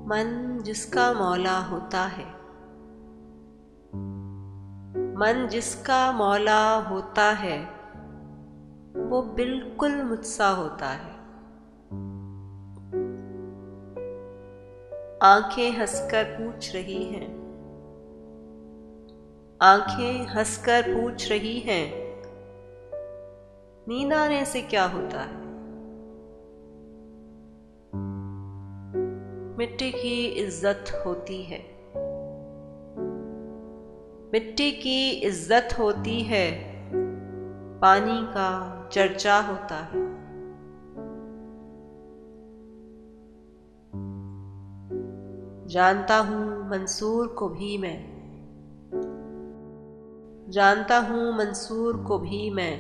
मन जिसका मौला होता है, मन जिसका मौला होता है, वो बिल्कुल मुझसा होता है। आंखें हंसकर पूछ रही हैं, आंखें हंसकर पूछ रही हैं, नींद आने से क्या होता है। मिट्टी की इज्जत होती है, मिट्टी की इज्जत होती है, पानी का चर्चा होता है। जानता हूं मंसूर को भी मैं, जानता हूं मंसूर को भी मैं,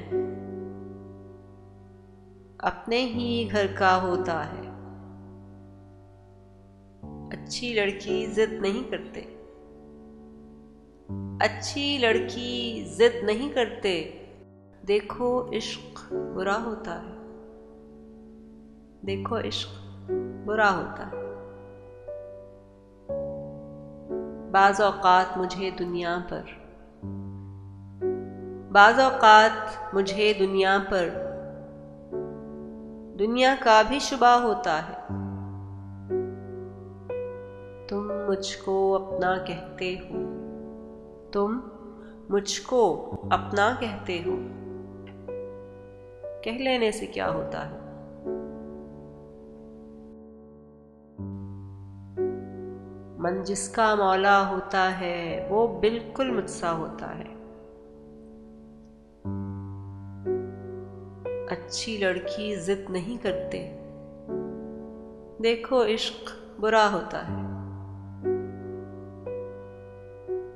अपने ही घर का होता है। अच्छी लड़की जिद नहीं करते, अच्छी लड़की जिद नहीं करते, देखो इश्क बुरा होता है, देखो इश्क बुरा होता है। बाज़ औक़ात मुझे दुनिया पर, बाज़ औक़ात मुझे दुनिया पर दुनिया का भी शुबा होता है। तुम मुझको अपना कहते हो, तुम मुझको अपना कहते हो, कह लेने से क्या होता है। मन जिसका मौला होता है, वो बिल्कुल मुझसा होता है। अच्छी लड़की जिद नहीं करते, देखो इश्क बुरा होता है।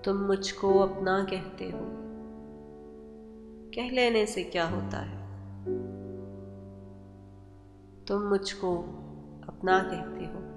तुम मुझको अपना कहते हो, कह लेने से क्या होता है। तुम मुझको अपना कहते हो।